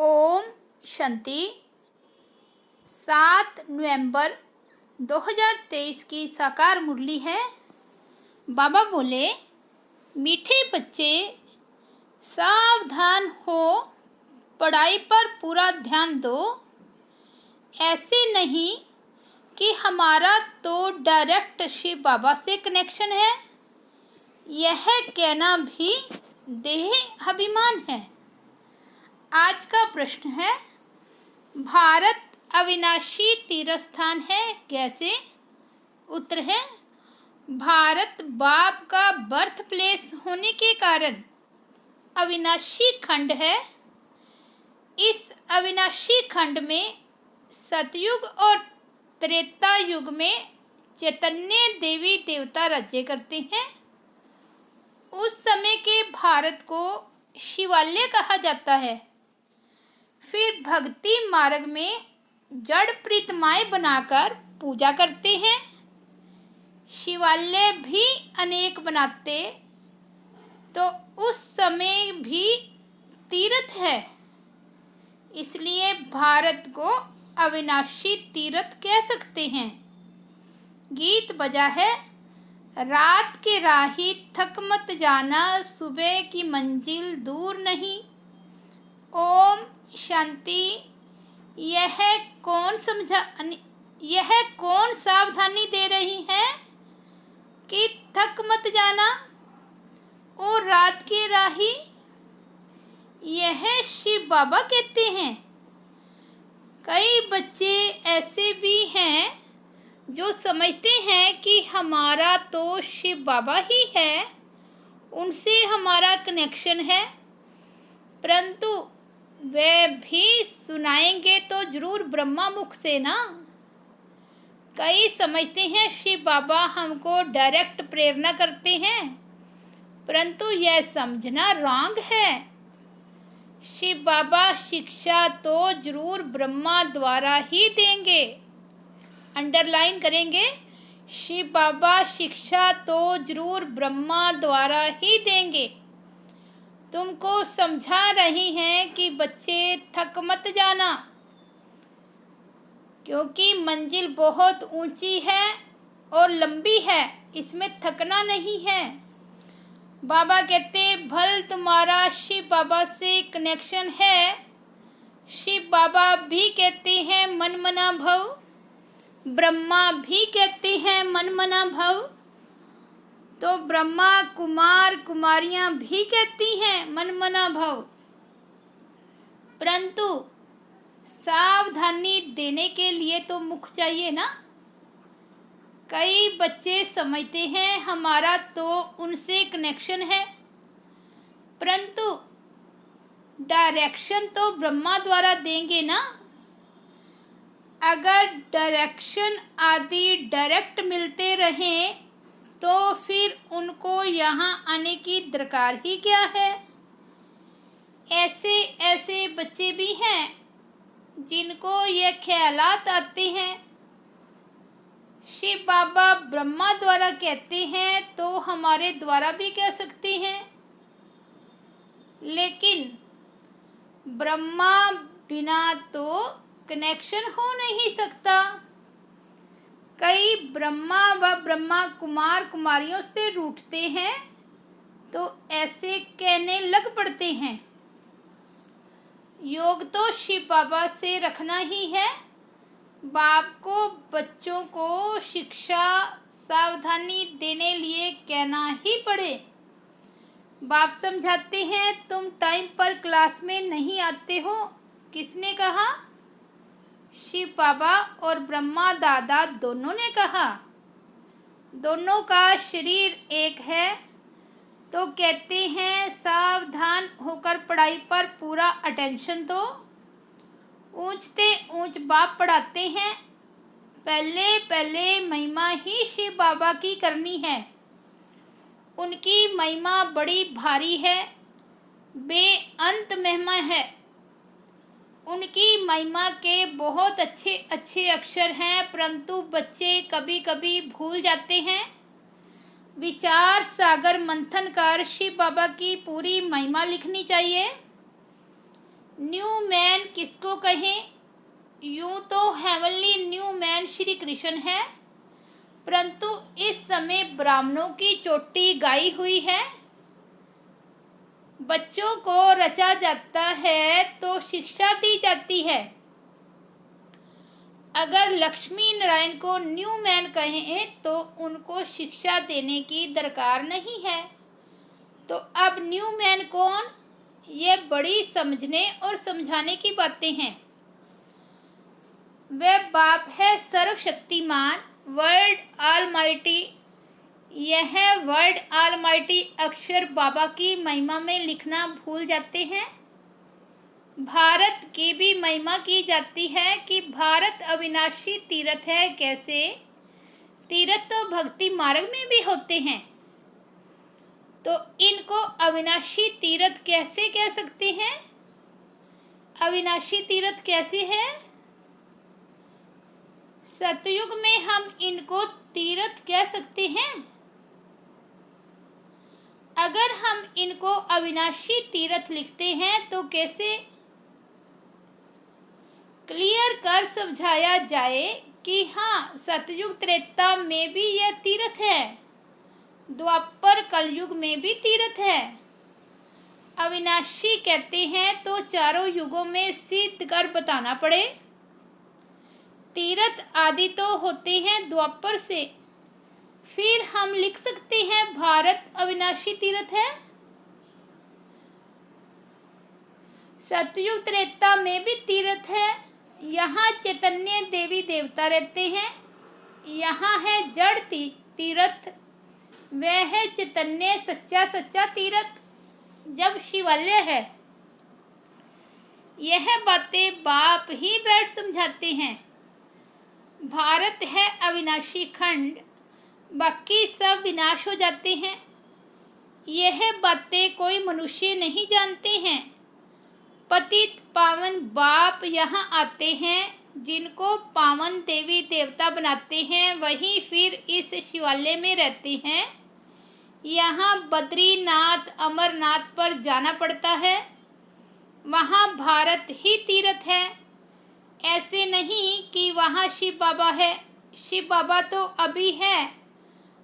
ओम शांति। 7 नवंबर 2023 की साकार मुरली है। बाबा बोले, मीठे बच्चे सावधान हो, पढ़ाई पर पूरा ध्यान दो। ऐसे नहीं कि हमारा तो डायरेक्ट शिव बाबा से कनेक्शन है, यह कहना भी देह अभिमान है। आज का प्रश्न है, भारत अविनाशी तीर्थ स्थान है कैसे? उत्तर है, भारत बाप का बर्थ प्लेस होने के कारण अविनाशी खंड है। इस अविनाशी खंड में सतयुग और त्रेता युग में चैतन्य देवी देवता राज्य करते हैं। उस समय के भारत को शिवालय कहा जाता है। फिर भक्ति मार्ग में जड़ प्रतिमाएं बनाकर पूजा करते हैं। शिवालय भी अनेक बनाते तो उस समय भी तीर्थ है, इसलिए भारत को अविनाशी तीर्थ कह सकते हैं। गीत बजा है, रात के राही थक मत जाना, सुबह की मंजिल दूर नहीं। ओम शांति। यह कौन सावधानी दे रही है कि थक मत जाना और रात के राही? यह शिव बाबा कहते हैं। कई बच्चे ऐसे भी हैं जो समझते हैं कि हमारा तो शिव बाबा ही है, उनसे हमारा कनेक्शन है, परंतु वे भी सुनाएंगे तो जरूर ब्रह्मा मुख से ना। कई समझते हैं शिव बाबा हमको डायरेक्ट प्रेरणा करते हैं, परंतु यह समझना रॉन्ग है। शिव बाबा शिक्षा तो जरूर ब्रह्मा द्वारा ही देंगे। अंडरलाइन करेंगे, शिव बाबा शिक्षा तो जरूर ब्रह्मा द्वारा ही देंगे। तुमको समझा रही हैं कि बच्चे थक मत जाना, क्योंकि मंजिल बहुत ऊंची है और लंबी है, इसमें थकना नहीं है। बाबा कहते, भल तुम्हारा शिव बाबा से कनेक्शन है। शिव बाबा भी कहते हैं मन मना भव, ब्रह्मा भी कहते हैं मन मना भव, तो ब्रह्मा कुमार कुमारियां भी कहती हैं मन मना भव। परंतु सावधानी देने के लिए तो मुख चाहिए ना। कई बच्चे समझते हैं हमारा तो उनसे कनेक्शन है, परंतु डायरेक्शन तो ब्रह्मा द्वारा देंगे ना। अगर डायरेक्शन आदि डायरेक्ट मिलते रहें तो फिर उनको यहाँ आने की दरकार ही क्या है। ऐसे बच्चे भी हैं जिनको ये ख्यालात आते हैं, शिव बाबा ब्रह्मा द्वारा कहते हैं तो हमारे द्वारा भी कह सकते हैं, लेकिन ब्रह्मा बिना तो कनेक्शन हो नहीं सकता। कई ब्रह्मा व ब्रह्मा कुमार कुमारियों से रूठते हैं तो ऐसे कहने लग पड़ते हैं, योग तो शिव बाबा से रखना ही है। बाप को बच्चों को शिक्षा सावधानी देने लिए कहना ही पड़े। बाप समझाते हैं, तुम टाइम पर क्लास में नहीं आते हो। किसने कहा? शिव बाबा और ब्रह्मा दादा दोनों ने कहा। दोनों का शरीर एक है, तो कहते हैं सावधान होकर पढ़ाई पर पूरा अटेंशन दो। ऊंचते ऊंच बाप पढ़ाते हैं, पहले महिमा ही शिव बाबा की करनी है। उनकी महिमा बड़ी भारी है, बेअंत महिमा है। उनकी महिमा के बहुत अच्छे अच्छे अक्षर हैं, परंतु बच्चे कभी कभी भूल जाते हैं। विचार सागर मंथन कर शिव बाबा की पूरी महिमा लिखनी चाहिए। न्यू मैन किसको कहें? यूं तो heavenly new man Shri Krishna है, परंतु इस समय ब्राह्मणों की चोटी गाई हुई है। बच्चों को रचा जाता है तो शिक्षा दी जाती है। अगर लक्ष्मी नारायण को न्यू मैन कहें तो उनको शिक्षा देने की दरकार नहीं है। तो अब न्यू मैन कौन? ये बड़ी समझने और समझाने की बातें हैं। वह बाप है सर्वशक्तिमान, वर्ल्ड ऑलमाइटी। यह वर्ल्ड ऑलमाइटी अक्षर बाबा की महिमा में लिखना भूल जाते हैं। भारत की भी महिमा की जाती है कि भारत अविनाशी तीर्थ है। कैसे? तीर्थ तो भक्ति मार्ग में भी होते हैं, तो इनको अविनाशी तीर्थ कैसे कह सकते हैं? अविनाशी तीर्थ कैसे है? सतयुग में हम इनको तीर्थ कह सकते हैं। अगर हम इनको अविनाशी तीर्थ लिखते हैं तो कैसे? क्लियर कर समझाया जाए कि हाँ, सतयुग त्रेता में भी यह तीर्थ है, द्वापर कलयुग में भी तीर्थ है। अविनाशी कहते हैं तो चारों युगों में सिद्ध कर बताना पड़े। तीर्थ आदि तो होते हैं द्वापर से, फिर हम लिख सकते हैं भारत अविनाशी तीर्थ है। सतयुग त्रेता में भी तीर्थ है। यहाँ चैतन्य देवी देवता रहते हैं। यहाँ है जड़ तीर्थ, वह है चैतन्य सच्चा तीर्थ जब शिवालय है। यह बातें बाप ही बैठ समझाते हैं। भारत है अविनाशी खंड, बाकी सब विनाश हो जाते हैं। यह बातें कोई मनुष्य नहीं जानते हैं। पतित पावन बाप यहाँ आते हैं, जिनको पावन देवी देवता बनाते हैं वही फिर इस शिवालय में रहते हैं। यहाँ बद्रीनाथ अमरनाथ पर जाना पड़ता है, वहाँ भारत ही तीर्थ है। ऐसे नहीं कि वहाँ शिव बाबा है। शिव बाबा तो अभी है,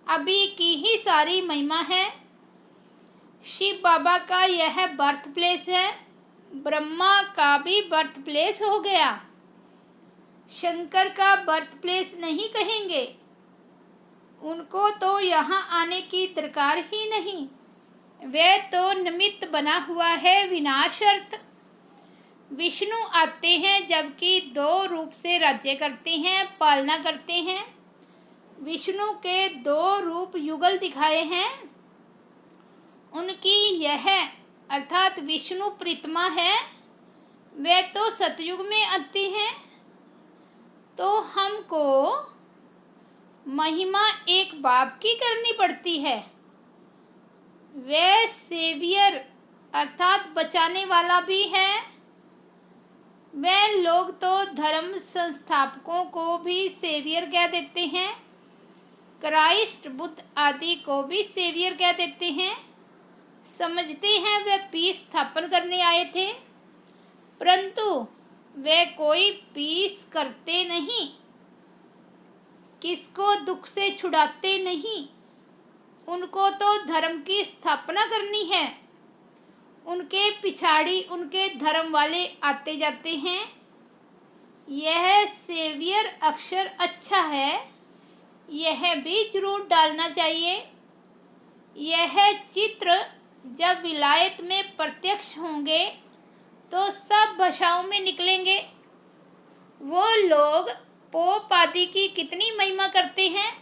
अभी की ही सारी महिमा है। शिव बाबा का यह बर्थ प्लेस है। ब्रह्मा का भी बर्थ प्लेस हो गया। शंकर का बर्थ प्लेस नहीं कहेंगे, उनको तो यहाँ आने की दरकार ही नहीं। वह तो निमित्त बना हुआ है विनाशार्थ। विष्णु आते हैं जबकि दो रूप से राज्य करते हैं, पालना करते हैं। विष्णु के दो रूप युगल दिखाए हैं। उनकी यह अर्थात विष्णु प्रीतमा है, वे तो सतयुग में आते हैं। तो हमको महिमा एक बाप की करनी पड़ती है। वे सेवियर अर्थात बचाने वाला भी है। वे लोग तो धर्म संस्थापकों को भी सेवियर कह देते हैं, क्राइस्ट बुद्ध आदि को भी सेवियर कह देते हैं। समझते हैं वे पीस स्थापन करने आए थे, परंतु वे कोई पीस करते नहीं, किसको दुख से छुड़ाते नहीं। उनको तो धर्म की स्थापना करनी है। उनके पिछाड़ी उनके धर्म वाले आते जाते हैं। यह सेवियर अक्षर अच्छा है, यह भी जरूर डालना चाहिए। यह चित्र जब विलायत में प्रत्यक्ष होंगे तो सब भाषाओं में निकलेंगे। वो लोग पोप आदि की कितनी महिमा करते हैं,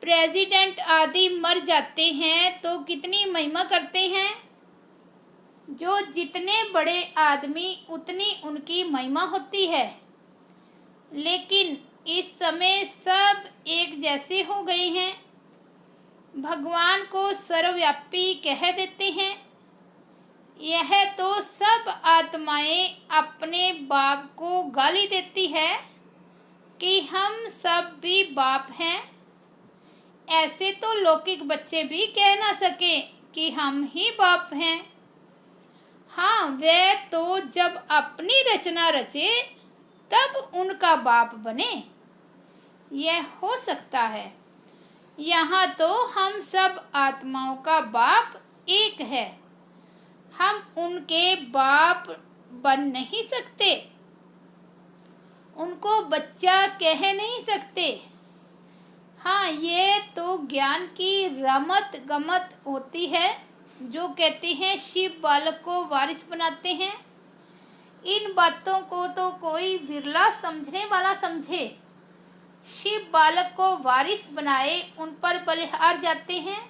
प्रेसिडेंट आदि मर जाते हैं तो कितनी महिमा करते हैं। जो जितने बड़े आदमी उतनी उनकी महिमा होती है। लेकिन इस समय सब एक जैसे हो गए हैं, भगवान को सर्वव्यापी कह देते हैं। यह तो सब आत्माएं अपने बाप को गाली देती है कि हम सब भी बाप हैं। ऐसे तो लौकिक बच्चे भी कह ना सके कि हम ही बाप हैं। हाँ, वे तो जब अपनी रचना रचे तब उनका बाप बने, यह हो सकता है। यहाँ तो हम सब आत्माओं का बाप एक है, हम उनके बाप बन नहीं सकते, उनको बच्चा कह नहीं सकते। हाँ, ये तो ज्ञान की रमत गमत होती है, जो कहते हैं शिव बालक को वारिस बनाते हैं। इन बातों को तो कोई विरला समझने वाला समझे। शिव बालक को वारिस बनाए, उन पर बलिहार जाते हैं।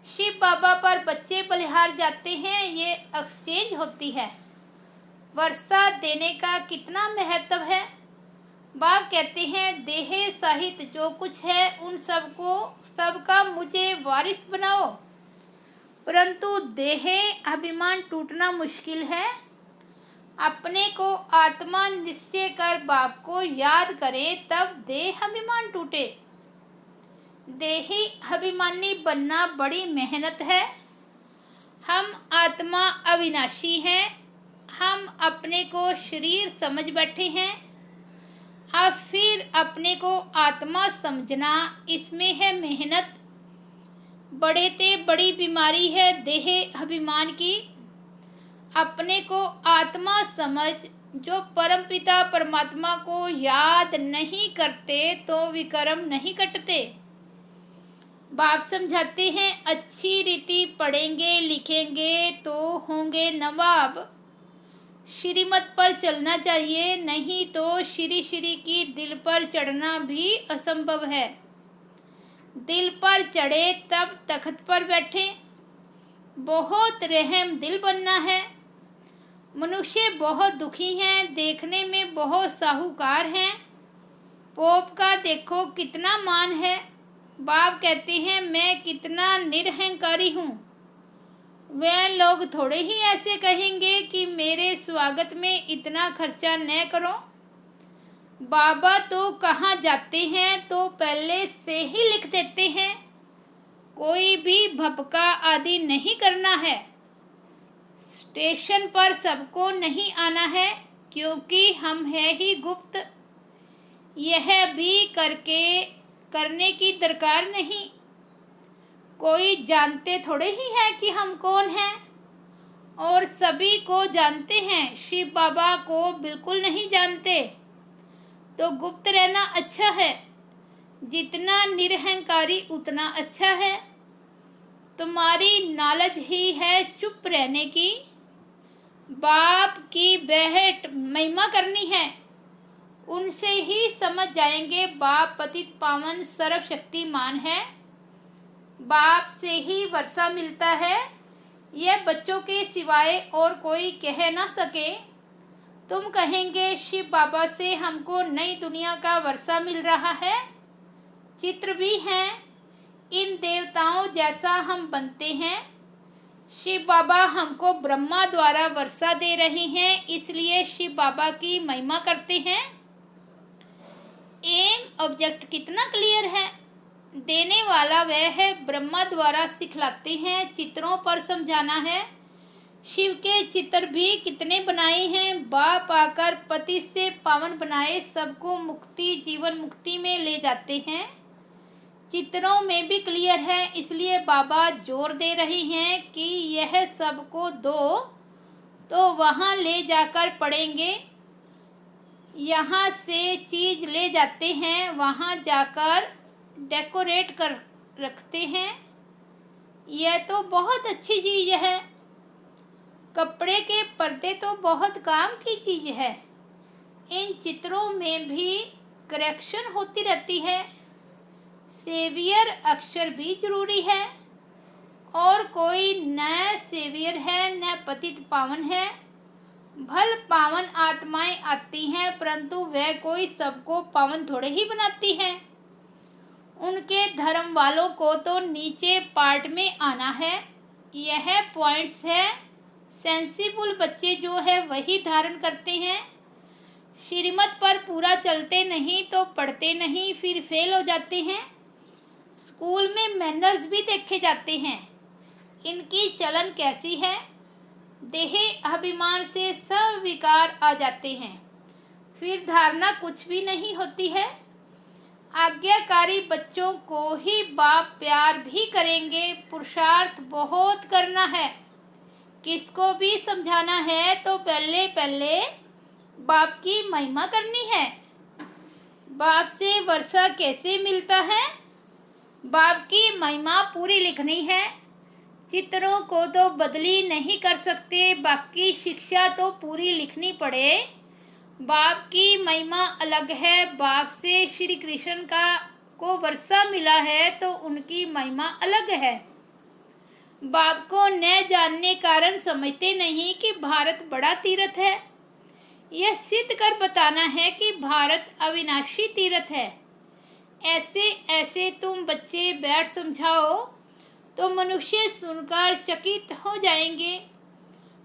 शिव बाबा पर बच्चे बलिहार जाते हैं, ये एक्सचेंज होती है। वर्षा देने का कितना महत्व है। बाप कहते हैं देहे सहित जो कुछ है उन सबका मुझे वारिस बनाओ। परंतु देहे अभिमान टूटना मुश्किल है। अपने को आत्मा निश्चय कर बाप को याद करें, तब देह अभिमान टूटे। देही अभिमानी बनना बड़ी मेहनत है। हम आत्मा अविनाशी हैं, हम अपने को शरीर समझ बैठे हैं। अब फिर अपने को आत्मा समझना, इसमें है मेहनत। बड़े ते बड़ी बीमारी है देह अभिमान की। अपने को आत्मा समझ जो परमपिता परमात्मा को याद नहीं करते तो विकर्म नहीं कटते। बाप समझाते हैं अच्छी रीति पढ़ेंगे लिखेंगे तो होंगे नवाब। श्रीमत पर चलना चाहिए, नहीं तो श्री श्री की दिल पर चढ़ना भी असंभव है। दिल पर चढ़े तब तख्त पर बैठे। बहुत रहम दिल बनना है। मनुष्य बहुत दुखी हैं, देखने में बहुत साहूकार हैं। पोप का देखो कितना मान है। बाप कहते हैं मैं कितना निरहंकारी हूँ। वे लोग थोड़े ही ऐसे कहेंगे कि मेरे स्वागत में इतना खर्चा न करो। बाबा तो कहाँ जाते हैं तो पहले से ही लिख देते हैं, कोई भी भपका आदि नहीं करना है। स्टेशन पर सबको नहीं आना है, क्योंकि हम है ही गुप्त। यह भी करने की दरकार नहीं। कोई जानते थोड़े ही है कि हम कौन हैं, और सभी को जानते हैं, शिव बाबा को बिल्कुल नहीं जानते। तो गुप्त रहना अच्छा है, जितना निरहंकारी उतना अच्छा है। तुम्हारी नॉलेज ही है चुप रहने की। बाप की बेहट महिमा करनी है, उनसे ही समझ जाएंगे बाप पतित पावन सर्वशक्तिमान है। बाप से ही वर्षा मिलता है, यह बच्चों के सिवाय और कोई कह ना सके। तुम कहेंगे शिव बाबा से हमको नई दुनिया का वर्षा मिल रहा है। चित्र भी हैं, इन देवताओं जैसा हम बनते हैं। शिव बाबा हमको ब्रह्मा द्वारा वर्षा दे रहे हैं, इसलिए शिव बाबा की महिमा करते हैं। एम ऑब्जेक्ट कितना क्लियर है। देने वाला वह है, ब्रह्मा द्वारा सिखलाते हैं, चित्रों पर समझाना है। शिव के चित्र भी कितने बनाए हैं। बाप आकर पति से पावन बनाए, सबको मुक्ति जीवन मुक्ति में ले जाते हैं। चित्रों में भी क्लियर है, इसलिए बाबा जोर दे रहे हैं कि यह सबको दो, तो वहाँ ले जाकर पढ़ेंगे। यहाँ से चीज़ ले जाते हैं, वहाँ जाकर डेकोरेट कर रखते हैं। यह तो बहुत अच्छी चीज़ है। कपड़े के पर्दे तो बहुत काम की चीज़ है। इन चित्रों में भी करेक्शन होती रहती है। सेवियर अक्षर भी जरूरी है, और कोई न सेवियर है न पतित पावन है। भल पावन आत्माएं आती हैं, परंतु वह कोई सबको पावन थोड़े ही बनाती हैं। उनके धर्म वालों को तो नीचे पार्ट में आना है। यह पॉइंट्स है। सेंसिबल बच्चे जो है वही धारण करते हैं। श्रीमत पर पूरा चलते नहीं तो पढ़ते नहीं, फिर फेल हो जाते हैं। स्कूल में मैनर्स भी देखे जाते हैं, इनकी चलन कैसी है। देह अभिमान से सब विकार आ जाते हैं, फिर धारणा कुछ भी नहीं होती है। आज्ञाकारी बच्चों को ही बाप प्यार भी करेंगे। पुरुषार्थ बहुत करना है, किसको भी समझाना है तो पहले पहले बाप की महिमा करनी है। बाप से वर्षा कैसे मिलता है? बाप की महिमा पूरी लिखनी है। चित्रों को तो बदली नहीं कर सकते, बाकी शिक्षा तो पूरी लिखनी पड़े। बाप की महिमा अलग है। बाप से श्री कृष्ण को वर्षा मिला है तो उनकी महिमा अलग है। बाप को न जानने कारण समझते नहीं कि भारत बड़ा तीर्थ है। यह सिद्ध कर बताना है कि भारत अविनाशी तीर्थ है। ऐसे ऐसे तुम बच्चे बैठ समझाओ तो मनुष्य सुनकर चकित हो जाएंगे।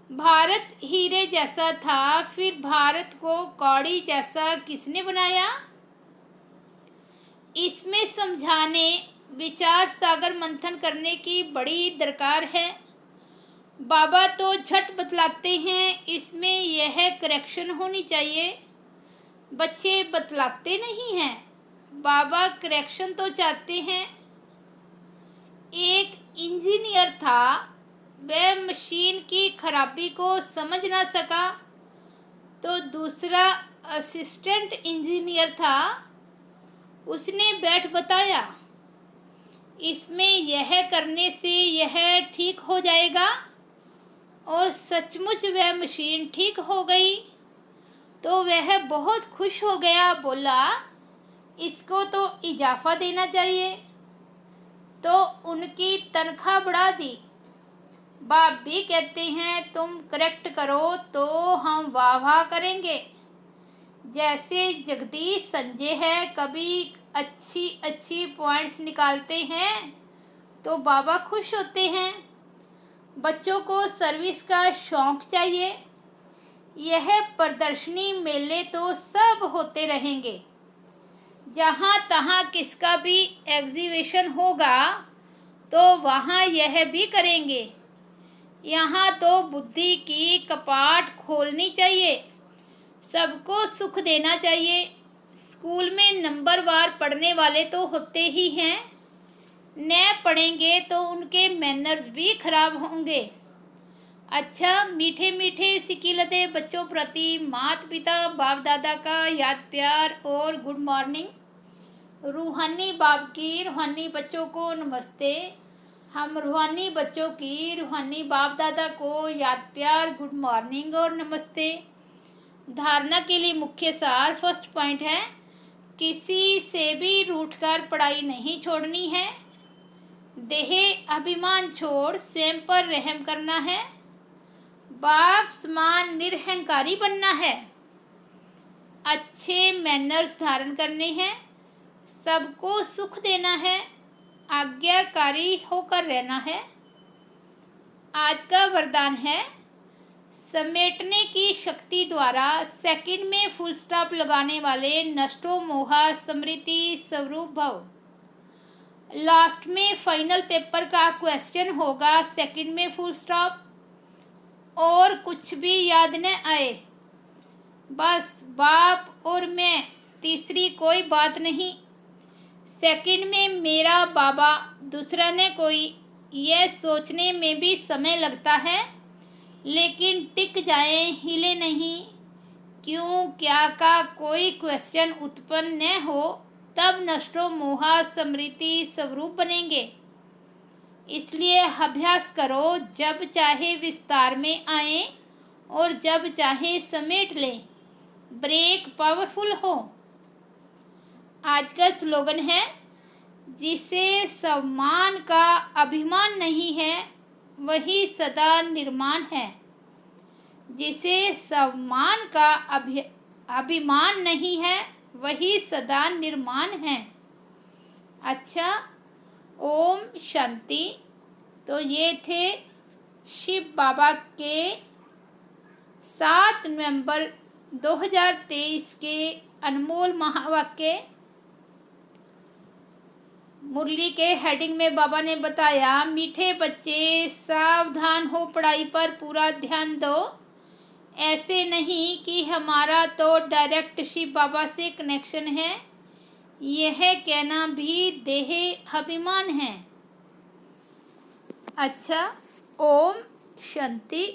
भारत हीरे जैसा था, फिर भारत को कौड़ी जैसा किसने बनाया? इसमें समझाने, विचार सागर मंथन करने की बड़ी दरकार है। बाबा तो झट बतलाते हैं, इसमें यह करेक्शन होनी चाहिए। बच्चे बतलाते नहीं हैं, बाबा करेक्शन तो चाहते हैं। एक इंजीनियर था, वह मशीन की खराबी को समझ ना सका, तो दूसरा असिस्टेंट इंजीनियर था, उसने बैठ बताया, इसमें यह करने से यह ठीक हो जाएगा, और सचमुच वह मशीन ठीक हो गई। तो वह बहुत खुश हो गया, बोला इसको तो इजाफा देना चाहिए। तो उनकी तनख्वाह बढ़ा दी। बाप भी कहते हैं तुम करेक्ट करो तो हम वाह वाह करेंगे। जैसे जगदीश संजय है, कभी अच्छी अच्छी पॉइंट्स निकालते हैं तो बाबा खुश होते हैं। बच्चों को सर्विस का शौक़ चाहिए। यह प्रदर्शनी मेले तो सब होते रहेंगे, जहाँ तहाँ किसका भी एग्जीबिशन होगा तो वहाँ यह भी करेंगे। यहाँ तो बुद्धि की कपाट खोलनी चाहिए, सबको सुख देना चाहिए। स्कूल में नंबर वार पढ़ने वाले तो होते ही हैं, न पढ़ेंगे तो उनके मैनर्स भी खराब होंगे। अच्छा, मीठे मीठे सिकिलते बच्चों प्रति माता पिता बाप दादा का याद प्यार और गुड मॉर्निंग। रूहानी बाप की रूहानी बच्चों को नमस्ते। हम रूहानी बच्चों की रूहानी बाप दादा को याद प्यार, गुड मॉर्निंग और नमस्ते। धारणा के लिए मुख्य सार, फर्स्ट पॉइंट है, किसी से भी रूठकर पढ़ाई नहीं छोड़नी है। देह अभिमान छोड़ स्वयं पर रहम करना है। बाप समान निरहंकारी बनना है। अच्छे मैनर्स धारण करने हैं। सबको सुख देना है। आज्ञाकारी होकर रहना है। आज का वरदान है, समेटने की शक्ति द्वारा सेकंड में फुल स्टॉप लगाने वाले नष्टो मोहा स्मृति स्वरूप भव। लास्ट में फाइनल पेपर का क्वेश्चन होगा, सेकंड में फुल स्टॉप और कुछ भी याद न आए, बस बाप और मैं, तीसरी कोई बात नहीं। सेकंड में मेरा बाबा, दूसरा ने कोई, यह सोचने में भी समय लगता है, लेकिन टिक जाए, हिले नहीं। क्यों क्या का कोई क्वेश्चन उत्पन्न न हो, तब नष्टो मोहा स्मृति स्वरूप बनेंगे। इसलिए अभ्यास करो, जब चाहे विस्तार में आए और जब चाहे समेट लें, ब्रेक पावरफुल हो। आज का स्लोगन है, जिसे सम्मान का अभिमान नहीं है वही सदा निर्माण है। जिसे सम्मान का अभिमान नहीं है वही सदा निर्माण है। अच्छा, ओम शांति। तो ये थे शिव बाबा के 7 नवंबर 2023 के अनमोल महावाक्य। मुरली के हेडिंग में बाबा ने बताया, मीठे बच्चे सावधान हो, पढ़ाई पर पूरा ध्यान दो। ऐसे नहीं कि हमारा तो डायरेक्ट शिव बाबा से कनेक्शन है, यह कहना भी देह अभिमान है। अच्छा, ओम शांति।